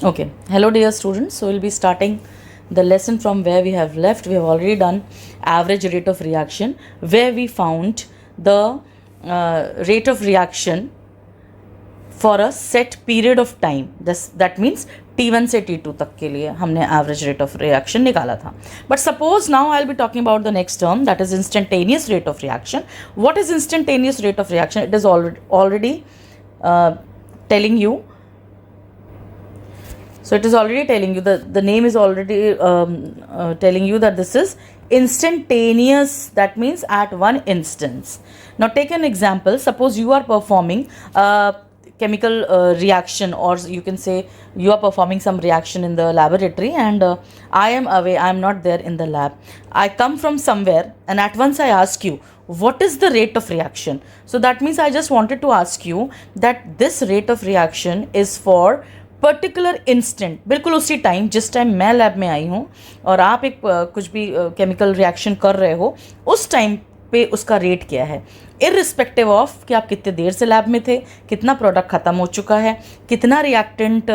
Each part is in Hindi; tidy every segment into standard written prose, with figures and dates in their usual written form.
Okay, hello dear students. So we'll be starting the lesson from where we have left. We have already done average rate of reaction, where we found the rate of reaction for a set period of time. That means T1 से T2 तक के लिए हमने average rate of reaction निकाला था. But suppose now I'll be talking about the next term, that is instantaneous rate of reaction. What is instantaneous rate of reaction? It is already telling you. So it is already telling you, the name is already telling you that this is instantaneous. That means at one instance. Now take an example. Suppose you are performing a chemical reaction, or you can say you are performing some reaction in the laboratory, and I am away, I am not there in the lab. I come from somewhere and at once I ask you, what is the rate of reaction? So that means I just wanted to ask you that this rate of reaction is for particular instant, बिल्कुल उसी टाइम जिस टाइम मैं लैब में आई हूँ और आप एक कुछ भी केमिकल रिएक्शन कर रहे हो, उस टाइम पे उसका रेट क्या है, इररिस्पेक्टिव ऑफ कि आप कितने देर से लैब में थे, कितना प्रोडक्ट ख़त्म हो चुका है, कितना रिएक्टेंट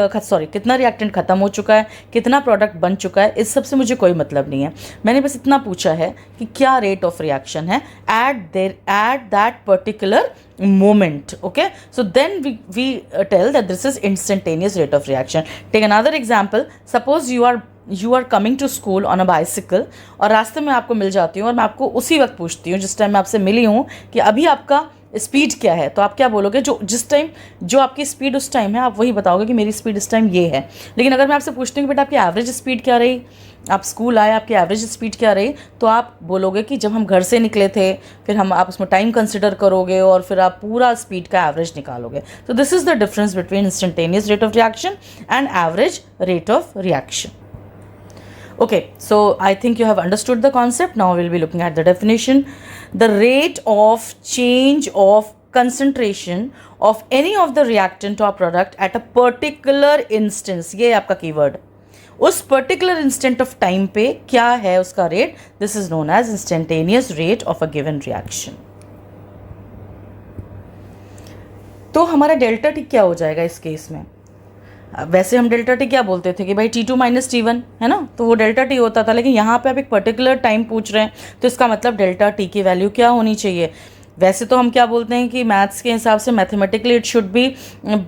ख़त्म हो चुका है, कितना प्रोडक्ट बन चुका है, इस सब से मुझे कोई मतलब नहीं है. मैंने बस इतना पूछा है कि क्या रेट ऑफ रिएक्शन है at that particular moment. Okay, so then we tell that this is instantaneous rate of reaction. Take another example. Suppose you are coming to school on a bicycle, और रास्ते में आपको मिल जाती हूँ और मैं आपको उसी वक्त पूछती हूँ जिस टाइम मैं आपसे मिली हूँ कि अभी आपका स्पीड क्या है, तो आप क्या बोलोगे? जो आपकी स्पीड उस टाइम है, आप वही बताओगे कि मेरी स्पीड इस टाइम ये है. लेकिन अगर मैं आपसे पूछती हूँ कि बेटा आपकी एवरेज स्पीड क्या रही, आप स्कूल आए, आपकी एवरेज स्पीड क्या रही, तो आप बोलोगे कि जब हम घर से निकले थे, फिर आप उसमें टाइम कंसिडर करोगे और फिर आप पूरा स्पीड का एवरेज निकालोगे. तो this is the difference between instantaneous rate of reaction and average rate of reaction. Okay, so I think you have understood the concept. Now we'll be looking at the definition. The rate of change of concentration of any of the reactant or product at a particular instance. ये आपका keyword. उस पर्टिकुलर इंस्टेंट ऑफ टाइम पे क्या है उसका rate, this is known as instantaneous rate of a given reaction. तो हमारा डेल्टा टी क्या हो जाएगा इस केस में? वैसे हम डेल्टा टी क्या बोलते थे कि भाई T2 माइनस T1 है ना, तो वो डेल्टा टी होता था. लेकिन यहाँ पे आप एक पर्टिकुलर टाइम पूछ रहे हैं, तो इसका मतलब डेल्टा टी की वैल्यू क्या होनी चाहिए? वैसे तो हम क्या बोलते हैं कि मैथ्स के हिसाब से मैथमेटिकली इट शुड बी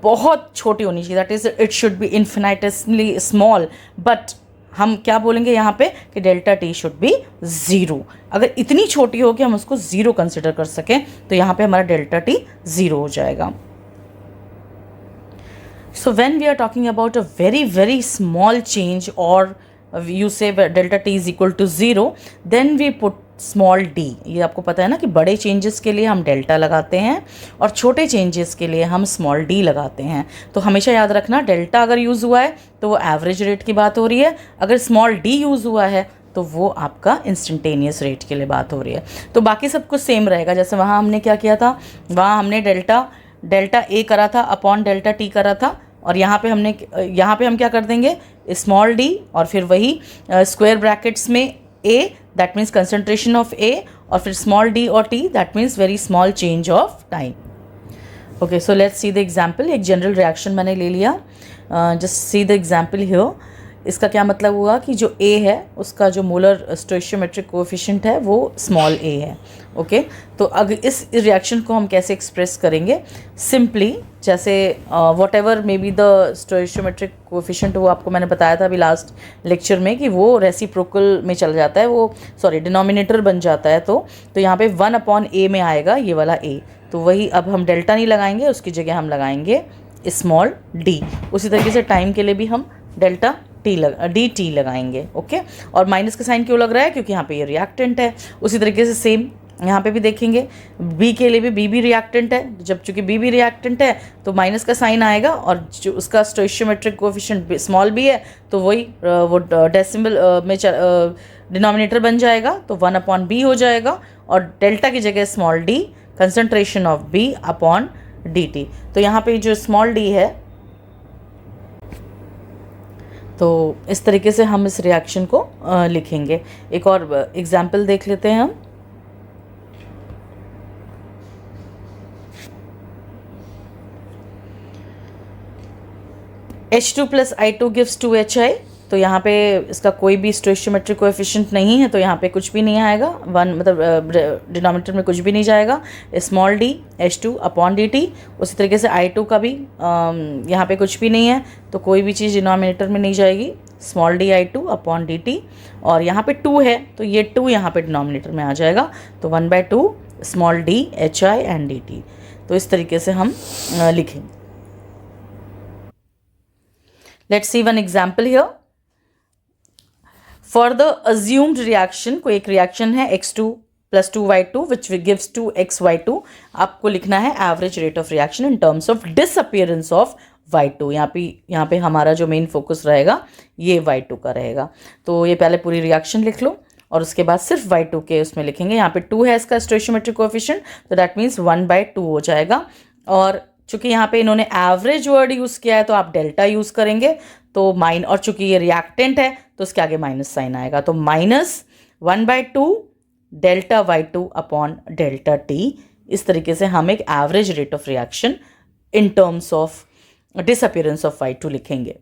बहुत छोटी होनी चाहिए, that is it should be infinitesimally small. But हम क्या बोलेंगे यहाँ पे कि delta T should be zero. अगर इतनी छोटी हो कि हम उसको ज़ीरो कंसिडर कर सकें, तो यहाँ पे हमारा डेल्टा टी ज़ीरो हो जाएगा. So when we are talking about a very very small change, or you say delta t is equal to 0, then we put small d. ये आपको पता है ना कि बड़े चेंजेस के लिए हम डेल्टा लगाते हैं और छोटे चेंजेस के लिए हम स्मॉल d लगाते हैं. तो हमेशा याद रखना, डेल्टा अगर यूज़ हुआ है तो वो एवरेज रेट की बात हो रही है, अगर स्मॉल d यूज़ हुआ है तो वो आपका इंस्टेंटेनियस रेट के लिए बात हो रही है. तो बाकी सब कुछ सेम रहेगा. जैसे वहाँ हमने क्या किया था, वहाँ हमने डेल्टा ए करा था अपॉन डेल्टा टी करा था, और यहाँ पे हम क्या कर देंगे, स्मॉल डी और फिर वही स्क्वायर ब्रैकेट्स में ए, दैट मीन्स कंसंट्रेशन ऑफ ए, और फिर स्मॉल डी और T, that means very small change of time. Okay, so let's see the example. एक जनरल रिएक्शन मैंने ले लिया. Just see the example here. इसका क्या मतलब हुआ कि जो ए है उसका जो मोलर स्टोइशियोमेट्रिक कोएफिशिएंट है वो स्मॉल ए है. ओके, तो अगर इस रिएक्शन को हम कैसे एक्सप्रेस करेंगे, सिंपली जैसे what ever may be the स्टोइशियोमेट्रिक coefficient, वो आपको मैंने बताया था अभी लास्ट लेक्चर में कि वो रेसिप्रोकल में चल जाता है, वो डिनोमिनेटर बन जाता है. तो यहाँ पे 1 अपॉन ए में आएगा ये वाला ए. तो वही अब हम डेल्टा नहीं लगाएंगे, उसकी जगह हम लगाएंगे स्मॉल डी. उसी तरीके से टाइम के लिए भी हम डेल्टा डी टी लगाएंगे. ओके, और माइनस का साइन क्यों लग रहा है? क्योंकि यहाँ पे ये रिएक्टेंट है. उसी तरीके से सेम यहाँ पे भी देखेंगे, बी के लिए भी बी रिएक्टेंट है. जब चूंकि बी रिएक्टेंट है तो माइनस का साइन आएगा, और जो उसका स्टोइशियोमेट्रिक कोएफिशिएंट स्मॉल बी है तो वही वो डेसिमल में डिनोमिनेटर बन जाएगा, तो 1 अपॉन बी हो जाएगा, और डेल्टा की जगह small d, concentration of B upon d t. तो यहाँ पे जो स्मॉल डी है, तो इस तरीके से हम इस रिएक्शन को लिखेंगे. एक और एग्जाम्पल देख लेते हैं हम. H2 plus I2 gives 2HI। तो यहाँ पे इसका कोई भी स्टोइशियोमेट्रिक कोएफिशिएंट नहीं है, तो यहाँ पे कुछ भी नहीं आएगा, वन मतलब डिनोमिनेटर में कुछ भी नहीं जाएगा। Small D H2 upon dt। उसी तरीके से I2 का भी यहाँ पे कुछ भी नहीं है, तो कोई भी चीज़ डिनोमिनेटर में नहीं जाएगी, small D I2 upon dt। और यहाँ पे 2 है तो ये 2 यहाँ पे डिनोमिनेटर में आ जाएगा, तो 1/2 small D HI and dt। तो इस तरीके से हम लिखेंगे। Let's see one example here. For the assumed reaction, कोई एक रिएक्शन है x2 plus 2y2 which gives 2xy2। आपको लिखना है average rate of reaction in terms of disappearance of y2। यहाँ पे हमारा जो मेन फोकस रहेगा ये y2 का रहेगा। तो ये पहले पूरी रिएक्शन लिख लो और उसके बाद सिर्फ y2 के उसमें लिखेंगे। यहाँ पे 2 है इसका स्टोइशियोमेट्रिक कोएफिशिएंट, तो दैट मीन्स 1/2 हो जाएगा। और चूंकि यहाँ पे इन्होंने एवरेज वर्ड यूज़ किया है तो आप डेल्टा यूज़ करेंगे, तो और चूंकि ये रिएक्टेंट है तो उसके आगे माइनस साइन आएगा, तो -1/2 delta y2 upon delta t। इस तरीके से हम एक average rate of reaction in terms of disappearance of y2 लिखेंगे।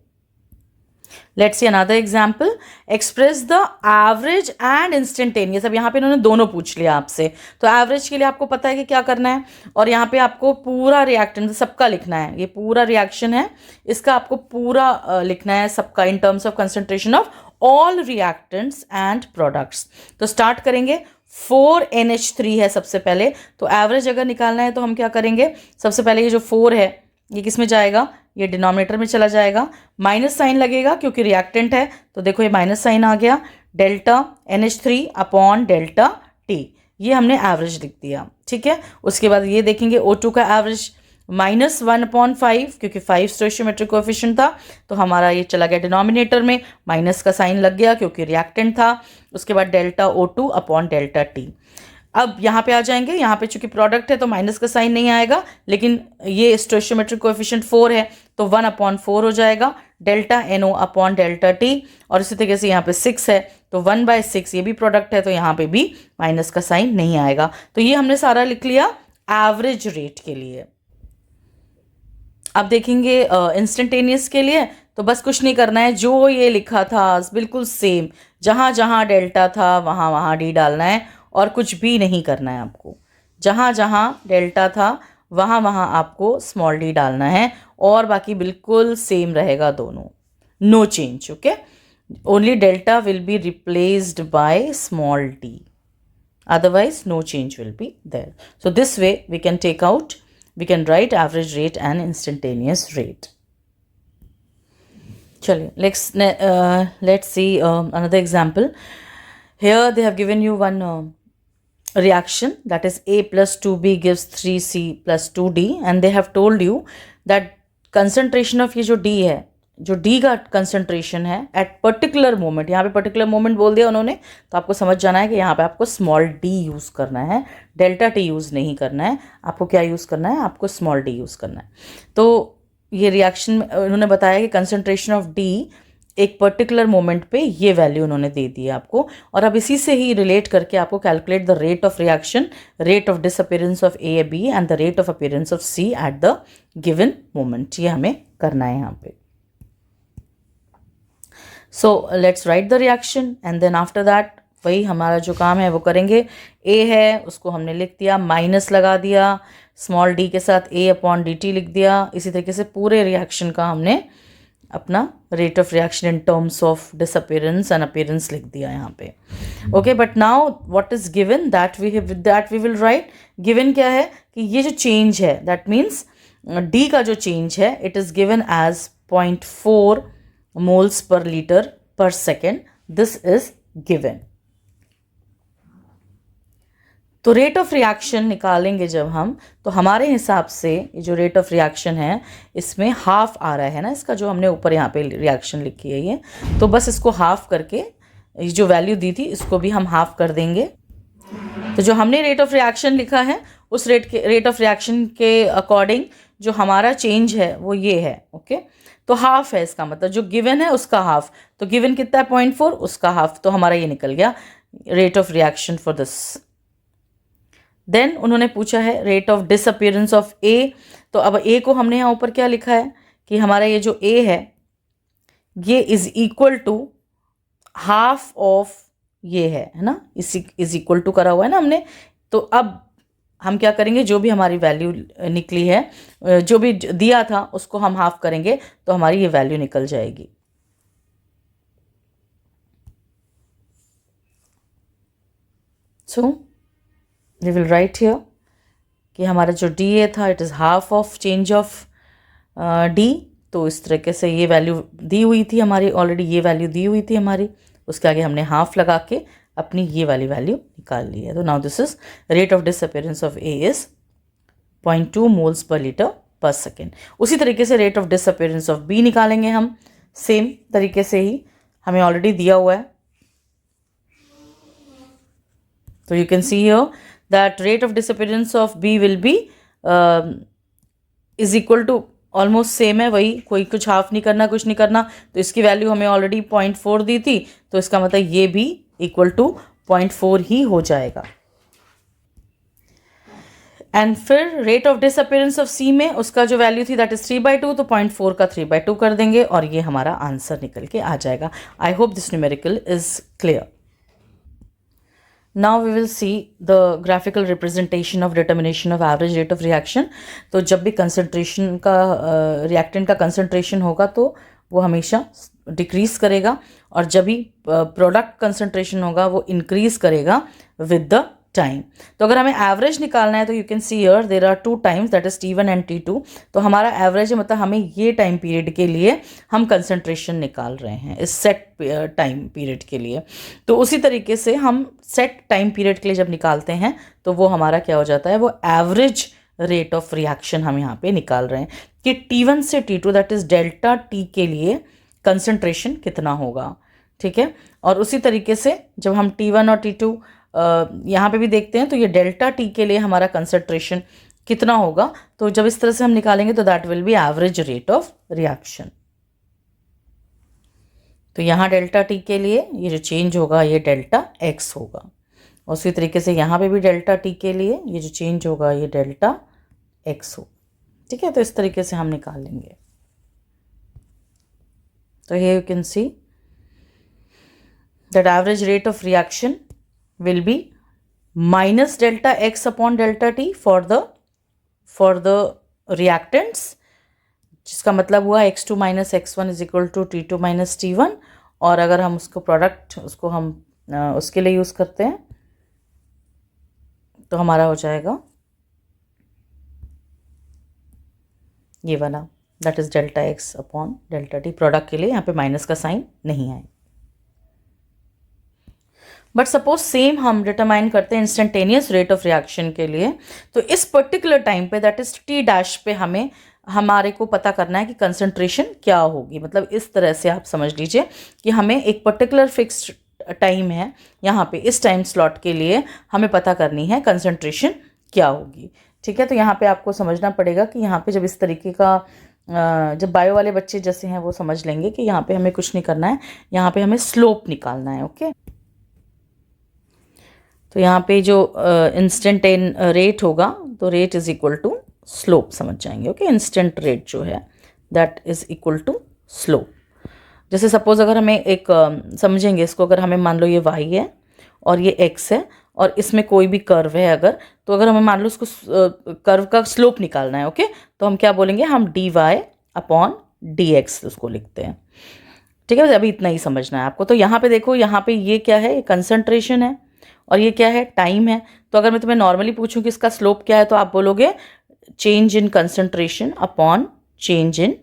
Let's see another example. Express the average and instantaneous. अब यहाँ पे इन्होंने दोनों पूछ लिया आपसे, तो एवरेज के लिए आपको पता है कि क्या करना है, और यहाँ पे आपको पूरा रिएक्टेंट सबका लिखना है। ये पूरा रिएक्शन है, इसका आपको पूरा लिखना है सबका इन terms of concentration of all reactants and products. तो स्टार्ट करेंगे, 4NH3 है सबसे पहले। तो एवरेज अगर निकालना है तो हम क्या करेंगे, सबसे पहले ये जो 4 है ये किस में जाएगा, ये डिनोमिनेटर में चला जाएगा, माइनस साइन लगेगा क्योंकि रिएक्टेंट है, तो देखो ये माइनस साइन आ गया, delta NH3 upon delta T। ये हमने एवरेज लिख दिया, ठीक है। उसके बाद ये देखेंगे O2 का एवरेज -1/5, क्योंकि 5 स्टोइशियोमेट्रिक कोएफिशिएंट था, तो हमारा ये चला गया डिनोमिनेटर में, माइनस का साइन लग गया क्योंकि रिएक्टेंट था। उसके बाद delta O2 upon delta T। अब यहाँ पे आ जाएंगे, यहाँ पे चूंकि प्रोडक्ट है तो माइनस का साइन नहीं आएगा, लेकिन ये स्टोइशियोमेट्रिक कोएफिशिएंट 4 है तो 1/4 हो जाएगा, delta NO upon delta T। और इसी तरीके से यहाँ पे 6 है तो 1/6, ये भी प्रोडक्ट है तो यहाँ पे भी माइनस का साइन नहीं आएगा। तो ये हमने सारा लिख लिया एवरेज रेट के लिए। अब देखेंगे इंस्टेंटेनियस के लिए, तो बस कुछ नहीं करना है, जो ये लिखा था बिल्कुल सेम, जहाँ जहाँ डेल्टा था वहाँ वहाँ डी डालना है और कुछ भी नहीं करना है आपको। जहाँ जहाँ डेल्टा था वहाँ वहाँ आपको स्मॉल डी डालना है, और बाकी बिल्कुल सेम रहेगा दोनों, no change. Okay, only delta will be replaced by small d, otherwise no change will be there. So this way we can write average rate and instantaneous rate. चलिए let's see another example. Here they have given you one reaction, that is A plus 2B gives 3C plus 2D, and they have told you that concentration of ये जो D है, जो D का कंसंट्रेशन है एट पर्टिकुलर मोमेंट, यहाँ पे पर्टिकुलर मोमेंट बोल दिया उन्होंने, तो आपको समझ जाना है कि यहाँ पे आपको स्मॉल d यूज़ करना है, डेल्टा t यूज़ नहीं करना है। आपको क्या यूज़ करना है, आपको स्मॉल d यूज़ करना है। तो ये रिएक्शन उन्होंने बताया कि कंसंट्रेशन ऑफ d एक पर्टिकुलर मोमेंट पे ये वैल्यू उन्होंने दे दी है आपको, और अब इसी से ही रिलेट करके आपको calculate the rate of reaction, rate of disappearance of A B and the rate of appearance of C at the given moment. ये हमें करना है यहाँ पे। So let's write the reaction and then after that वही हमारा जो काम है वो करेंगे। A है उसको हमने लिख दिया, माइनस लगा दिया, स्मॉल d के साथ A अपॉन dt लिख दिया। इसी तरीके से पूरे रिएक्शन का हमने अपना rate of reaction in terms of disappearance and appearance लिख दिया यहाँ पे। Okay, but now what is given, that we will write. Given क्या है कि ये जो चेंज है, दैट मीन्स d का जो चेंज है, it is given as 0.4 moles per liter per second. This is given. तो रेट ऑफ रिएक्शन निकालेंगे जब हम, तो हमारे हिसाब से ये जो रेट ऑफ रिएक्शन है इसमें हाफ आ रहा है ना, इसका जो हमने ऊपर यहाँ पे रिएक्शन लिखी है ये, तो बस इसको हाफ करके ये जो वैल्यू दी थी इसको भी हम हाफ कर देंगे। तो जो हमने रेट ऑफ रिएक्शन लिखा है उस रेट ऑफ रिएक्शन के अकॉर्डिंग जो हमारा चेंज है वो ये है। ओके, तो हाफ है, इसका मतलब जो गिवन है उसका हाफ, तो गिवन कितना है 0.4, उसका हाफ, तो हमारा ये निकल गया rate of reaction for this. Then उन्होंने पूछा है rate of disappearance of A। तो अब A को हमने यहाँ ऊपर क्या लिखा है कि हमारा ये जो A है ये is equal to half of ये है ना, इज इक्वल टू करा हुआ है ना हमने। तो अब हम क्या करेंगे, जो भी हमारी वैल्यू निकली है, जो भी दिया था उसको हम हाफ करेंगे तो हमारी ये वैल्यू निकल जाएगी। So we will write here कि हमारा जो डी ए था it is half of change of d. तो इस तरीके से ये वैल्यू दी हुई थी हमारी, ऑलरेडी ये वैल्यू दी हुई थी हमारी, उसके आगे हमने हाफ लगा के अपनी ये वाली वैल्यू निकाल ली है। तो now this is rate of disappearance of A is 0.2 moles per litre per second. उसी तरीके से rate of disappearance of B निकालेंगे हम, सेम तरीके से ही, हमें ऑलरेडी दिया हुआ है। तो you can see here that rate of disappearance of B will be is equal to, almost same है, वही, कोई कुछ हाफ नहीं करना, कुछ नहीं करना। तो इसकी वैल्यू हमें ऑलरेडी 0.4 दी थी, तो इसका मतलब ये भी इक्वल टू 0.4 ही हो जाएगा। एंड फिर रेट ऑफ डिसअपियरेंस ऑफ सी में उसका जो वैल्यू थी दैट इज 3/2, तो 0.4 का 3/2 कर देंगे और ये हमारा आंसर निकल के आ जाएगा। I hope this numerical is clear. Now we will see the graphical representation of determination of average rate of reaction. तो जब भी concentration का reactant का concentration होगा तो वो हमेशा डिक्रीज करेगा, और जब भी प्रोडक्ट कंसंट्रेशन होगा वो इंक्रीज करेगा विद द टाइम। तो अगर हमें एवरेज निकालना है तो you can see here there are 2 times that is T1 and T2। तो हमारा एवरेज है, मतलब हमें ये टाइम पीरियड के लिए हम कंसंट्रेशन निकाल रहे हैं, इस सेट टाइम पीरियड के लिए। तो उसी तरीके से हम सेट टाइम पीरियड के लिए जब निकालते हैं तो वो हमारा क्या हो जाता है, वो एवरेज रेट ऑफ रिएक्शन हम यहाँ पे निकाल रहे हैं कि T1 से T2 that is delta T के लिए कंसंट्रेशन कितना होगा। ठीक है, और उसी तरीके से जब हम T1 और T2 यहाँ पे भी देखते हैं तो ये डेल्टा T के लिए हमारा कंसंट्रेशन कितना होगा। तो जब इस तरह से हम निकालेंगे तो that will be average rate of reaction. तो यहाँ डेल्टा T के लिए ये जो चेंज होगा ये डेल्टा X होगा, और उसी तरीके से यहाँ पे भी डेल्टा T के लिए ये जो चेंज होगा ये डेल्टा X होगा। ठीक है, तो इस तरीके से हम निकाल लेंगे। तो here you can see that average rate of reaction will be minus delta X upon delta T for the reactants, जिसका मतलब हुआ X2 minus X1 is equal to T2 minus T1। और अगर हम उसको प्रोडक्ट उसको हम उसके लिए यूज़ करते हैं तो हमारा हो जाएगा ये वाला, that is delta X upon delta T। Product के लिए यहाँ पे माइनस का साइन नहीं आए। बट सपोज सेम हम डिटरमाइन करते हैं इंस्टेंटेनियस रेट ऑफ रिएक्शन के लिए, तो इस पर्टिकुलर टाइम पे दैट इज T डैश पे हमारे को पता करना है कि कंसंट्रेशन क्या होगी। मतलब इस तरह से आप समझ लीजिए कि हमें एक पर्टिकुलर फिक्स्ड टाइम है, यहाँ पे इस टाइम स्लॉट के लिए हमें पता करनी है कंसंट्रेशन क्या होगी। ठीक है, तो यहाँ पे आपको समझना पड़ेगा कि यहाँ पे जब इस तरीके का जब बायो वाले बच्चे जैसे हैं वो समझ लेंगे कि यहाँ पे हमें कुछ नहीं करना है, यहाँ पे हमें स्लोप निकालना है। ओके, तो यहाँ पे जो इंस्टेंटेन रेट होगा तो rate is equal to slope समझ जाएंगे। ओके, इंस्टेंट रेट जो है that is equal to slope. जैसे सपोज अगर हमें एक समझेंगे इसको, अगर हमें मान लो ये y है और ये x है और इसमें कोई भी कर्व है अगर, तो अगर हमें मान लो उसको कर्व का स्लोप निकालना है, ओके, तो हम क्या बोलेंगे, हम dy अपॉन dx उसको लिखते हैं। ठीक है, अभी इतना ही समझना है आपको। तो यहाँ पे देखो, यहाँ पे ये क्या है, ये कंसंट्रेशन है और ये क्या है, टाइम है। तो अगर मैं तुम्हें नॉर्मली पूछूं कि इसका स्लोप क्या है तो आप बोलोगे change in concentration upon change in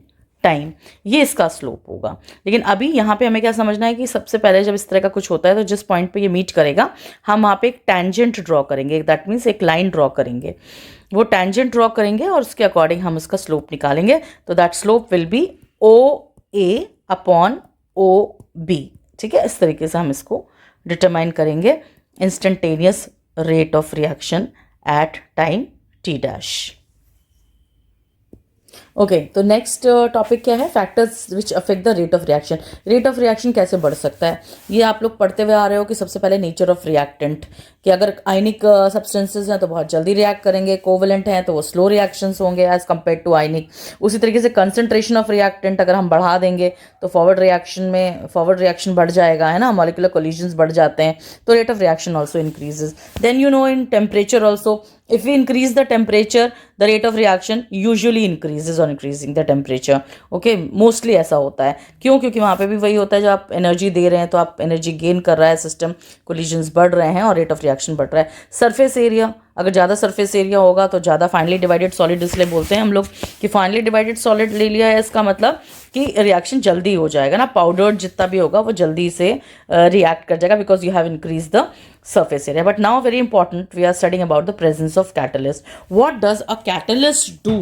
time, ये इसका स्लोप होगा। लेकिन अभी यहाँ पे हमें क्या समझना है कि सबसे पहले जब इस तरह का कुछ होता है तो जिस पॉइंट पे ये मीट करेगा हम वहाँ पे एक टेंजेंट ड्रॉ करेंगे, दैट मीन्स एक लाइन ड्रॉ करेंगे। वो टेंजेंट ड्रॉ करेंगे और उसके अकॉर्डिंग हम उसका स्लोप निकालेंगे। तो that slope will be OA upon OB। ठीक है, इस तरीके से हम इसको डिटरमाइन करेंगे instantaneous rate of reaction at time T dash. Okay, तो नेक्स्ट टॉपिक क्या है, factors which affect the rate of reaction. Rate of reaction कैसे बढ़ सकता है, ये आप लोग पढ़ते हुए आ रहे हो कि सबसे पहले नेचर ऑफ रिएक्टेंट, कि अगर आयनिक सब्सटेंसेज हैं तो बहुत जल्दी रिएक्ट करेंगे, कोवलेंट हैं तो वो स्लो रिएक्शंस होंगे एज कम्पेयर टू आयनिक। उसी तरीके से कंसंट्रेशन ऑफ रिएक्टेंट अगर हम बढ़ा देंगे तो फॉरवर्ड रिएक्शन बढ़ जाएगा, है ना, मॉलिक्यूलर कोलिजन्स बढ़ जाते हैं, तो rate of reaction also increases. Then you know in temperature also, if we increase the temperature, the rate of reaction usually increases on increasing the temperature. okay, mostly ऐसा होता है, क्यों, क्योंकि वहाँ पे भी वही होता है, जब आप एनर्जी दे रहे हैं तो आप एनर्जी गेन कर रहा है सिस्टम, कोलिजन्स बढ़ रहे हैं और रेट ऑफ रिएक्शन बढ़ रहा है। सरफेस एरिया, अगर ज़्यादा सरफेस एरिया होगा तो ज़्यादा फाइनली डिवाइडेड सॉलिड, इसलिए बोलते हैं हम लोग कि फाइनली डिवाइडेड सॉलिड ले लिया है, इसका मतलब कि रिएक्शन जल्दी हो जाएगा ना, पाउडर जितना भी होगा वो जल्दी से रिएक्ट कर जाएगा, because you have increase the surface area. But now very important, we are studying about the presence of catalyst. What does a catalyst do?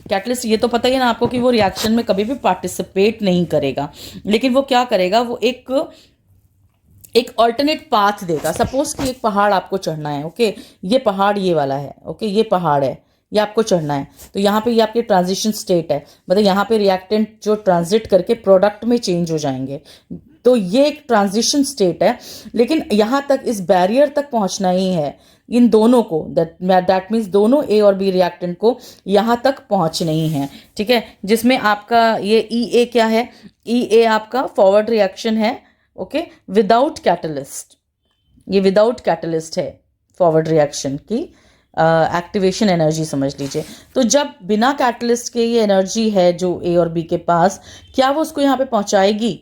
Catalyst, ये तो पता ही है ना आपको कि वो रिएक्शन में कभी भी पार्टिसिपेट नहीं करेगा, लेकिन वो क्या करेगा, वो एक ऑल्टरनेट पाथ देगा। सपोज कि एक पहाड़ आपको चढ़ना है, ओके, ये पहाड़ ये वाला है, ओके, ये पहाड़ है, ये आपको चढ़ना है, तो यहाँ पे ये आपके ट्रांजिशन स्टेट है, मतलब यहाँ पे रिएक्टेंट जो ट्रांजिट करके प्रोडक्ट में चेंज हो जाएंगे, तो ये एक ट्रांजिशन स्टेट है। लेकिन यहाँ तक, इस बैरियर तक पहुँचना ही है इन दोनों को, दैट मीन्स दोनों ए और बी रिएक्टेंट को यहाँ तक पहुँचना ही है, ठीक है, जिसमें आपका ये ई ए क्या है, ई ए आपका फॉरवर्ड रिएक्शन है, ओके, विदाउट कैटलिस्ट, ये विदाउट कैटलिस्ट है फॉरवर्ड रिएक्शन की एक्टिवेशन एनर्जी समझ लीजिए। तो जब बिना कैटलिस्ट के ये एनर्जी है जो ए और बी के पास, क्या वो उसको यहाँ पे पहुँचाएगी?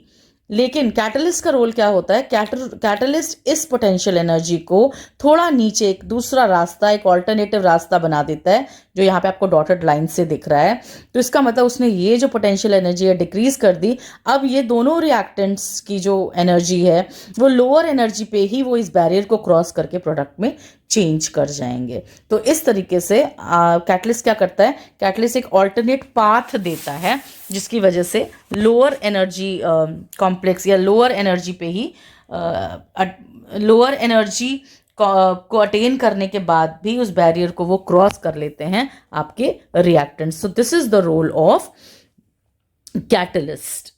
लेकिन कैटलिस्ट का रोल क्या होता है, कैटलिस्ट इस पोटेंशियल एनर्जी को थोड़ा नीचे एक दूसरा रास्ता, एक ऑल्टरनेटिव रास्ता बना देता है, जो यहाँ पे आपको डॉटेड लाइन से दिख रहा है। तो इसका मतलब उसने ये जो पोटेंशियल एनर्जी है डिक्रीज कर दी। अब ये दोनों रिएक्टेंट्स की जो एनर्जी है वो लोअर एनर्जी पे ही वो इस बैरियर को क्रॉस करके प्रोडक्ट में चेंज कर जाएंगे। तो इस तरीके से कैटलिस्ट क्या करता है, कैटलिस्ट एक ऑल्टरनेट पाथ देता है, जिसकी वजह से लोअर एनर्जी कॉम्प्लेक्स या लोअर एनर्जी पे ही लोअर एनर्जी को अटेन करने के बाद भी उस बैरियर को वो क्रॉस कर लेते हैं आपके reactants. So this is the role of catalyst.